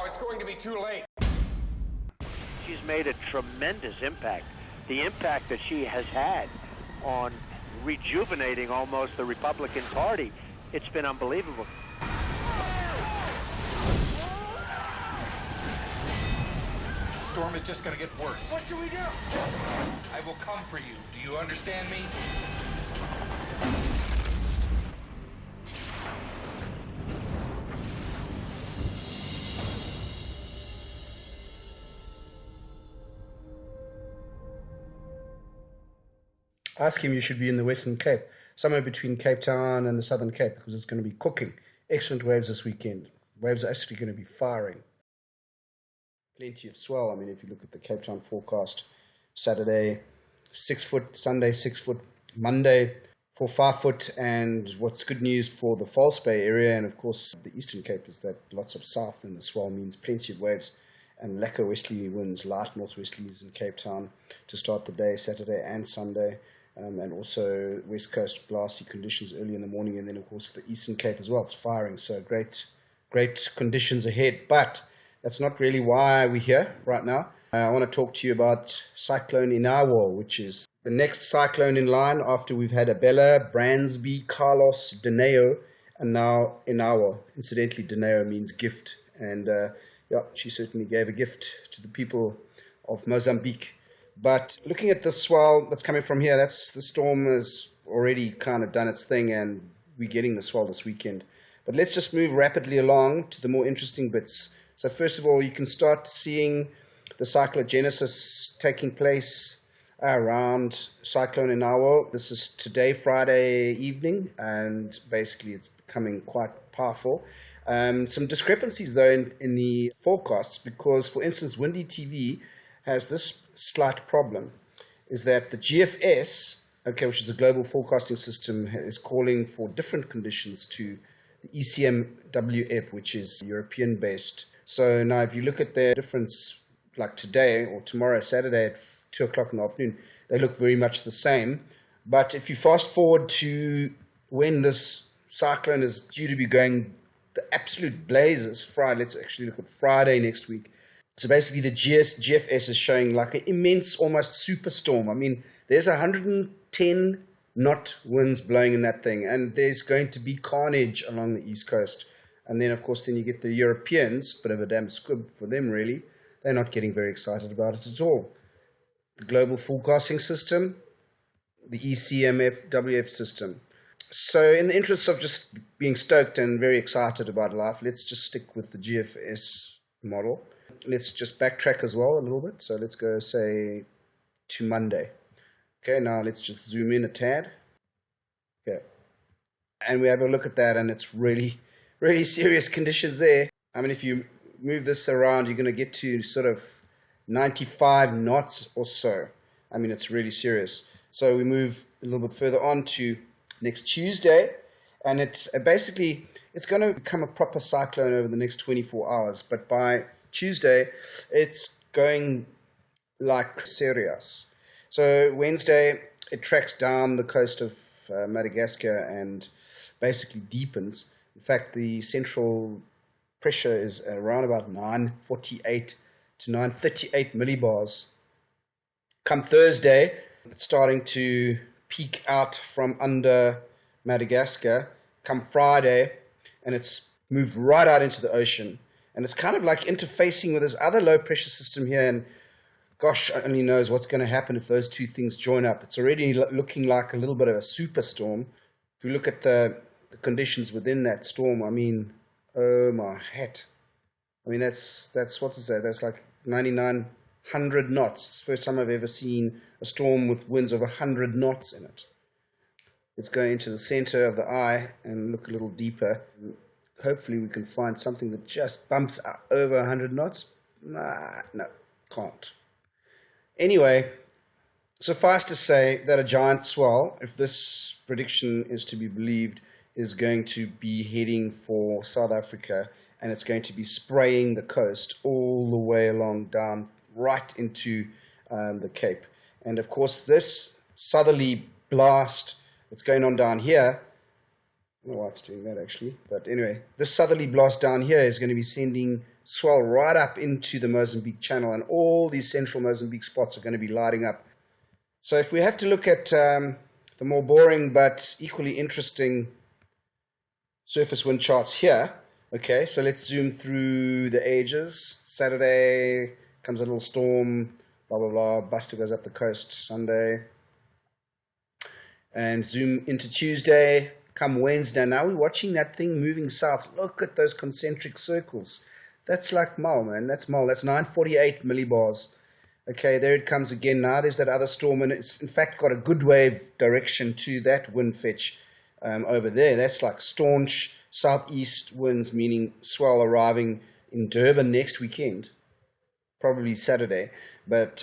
it's going to be too late. She's made a tremendous impact. The impact that she has had on rejuvenating almost the Republican Party, it's been unbelievable. The storm is just going to get worse. What should we do? I will come for you. Do you understand me? Ask him you should be in the Western Cape, somewhere between Cape Town and the Southern Cape, because it's going to be cooking. Excellent waves this weekend. Waves are actually going to be firing. Plenty of swell. I mean, if you look at the Cape Town forecast, Saturday 6 foot, Sunday 6 foot, Monday for 5 foot, and what's good news for the False Bay area and of course the Eastern Cape is that lots of south in the swell means plenty of waves and lekker westerly winds, light northwesterlies in Cape Town to start the day, Saturday and Sunday. And also west coast glassy conditions early in the morning, and then of course the Eastern Cape as well. It's firing, so great conditions ahead. But that's not really why we're here right now. I want to talk to you about Cyclone Enawo, which is the next cyclone in line after we've had Abella, Bransby, Carlos, Dineo, and now Enawo. Incidentally, Dineo means gift, and she certainly gave a gift to the people of Mozambique. But looking at the swell that's coming from here, the storm has already kind of done its thing, and we're getting the swell this weekend. But let's just move rapidly along to the more interesting bits. So first of all, you can start seeing the cyclogenesis taking place around Cyclone Enawo. This is today, Friday evening, and basically it's becoming quite powerful. Some discrepancies, though, in the forecasts, because, for instance, Windy TV has this slight problem, is that the GFS, which is a global forecasting system, is calling for different conditions to the ECMWF, which is European-based. So now if you look at their difference, like today or tomorrow, Saturday at 2 o'clock in the afternoon, they look very much the same. But if you fast forward to when this cyclone is due to be going the absolute blazes, Friday, let's actually look at Friday next week. So basically the GFS is showing like an immense, almost superstorm. I mean, there's 110 knot winds blowing in that thing, and there's going to be carnage along the East Coast. And then, of course, then you get the Europeans, bit of a damn squib for them, really. They're not getting very excited about it at all. The global forecasting system, the ECMWF system. So in the interest of just being stoked and very excited about life, let's just stick with the GFS model. Let's just backtrack as well a little bit. So let's go, say, to Monday. Okay, now let's just zoom in a tad. Okay. And we have a look at that, and it's really, really serious conditions there. I mean, if you move this around, you're going to get to sort of 95 knots or so. I mean, it's really serious. So we move a little bit further on to next Tuesday, and it's basically, it's going to become a proper cyclone over the next 24 hours. But by Tuesday, it's going like serious. So Wednesday, it tracks down the coast of Madagascar and basically deepens. In fact, the central pressure is around about 948 to 938 millibars. Come Thursday, it's starting to peak out from under Madagascar. Come Friday, and it's moved right out into the ocean. And it's kind of like interfacing with this other low pressure system here, and gosh, only knows what's going to happen if those two things join up. It's already looking like a little bit of a superstorm. If we look at the conditions within that storm, I mean, oh my hat. I mean, that's what to say, that's like 9,900 knots. It's the first time I've ever seen a storm with winds of 100 knots in it. Let's go into the center of the eye and look a little deeper. Hopefully we can find something that just bumps over 100 knots. No, can't. Anyway, suffice to say that a giant swell, if this prediction is to be believed, is going to be heading for South Africa, and it's going to be spraying the coast all the way along down right into the Cape. And of course, this southerly blast that's going on down here, I don't know why it's doing that actually, but anyway, this southerly blast down here is going to be sending swell right up into the Mozambique channel, and all these central Mozambique spots are going to be lighting up. So if we have to look at the more boring but equally interesting surface wind charts here, okay, so let's zoom through the ages. Saturday comes a little storm, blah, blah, blah. Buster goes up the coast Sunday. And zoom into Tuesday, come Wednesday. Now we're watching that thing moving south. Look at those concentric circles. That's like Mol, man. That's Mol. That's 948 millibars. Okay, there it comes again. Now there's that other storm, and it's in fact got a good wave direction to that wind fetch over there. That's like staunch southeast winds, meaning swell arriving in Durban next weekend, probably Saturday. But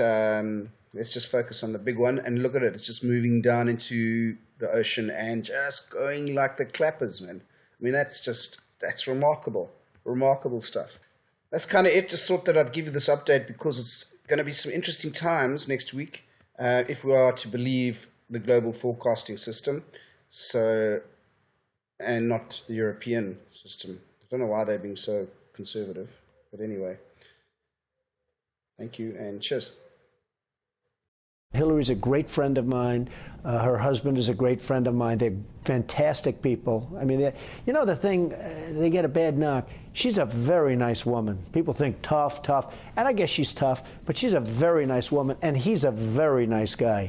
let's just focus on the big one and look at it. It's just moving down into the ocean and just going like the clappers, man. I mean, that's remarkable. Remarkable stuff. That's kind of it. Just thought that I'd give you this update because it's going to be some interesting times next week if we are to believe the global forecasting system, and not the European system. I don't know why they're being so conservative, but anyway. Thank you and cheers. Hillary's a great friend of mine. Her husband is a great friend of mine. They're fantastic people. I mean, you know the thing, they get a bad knock. She's a very nice woman. People think tough, and I guess she's tough, but she's a very nice woman, and he's a very nice guy.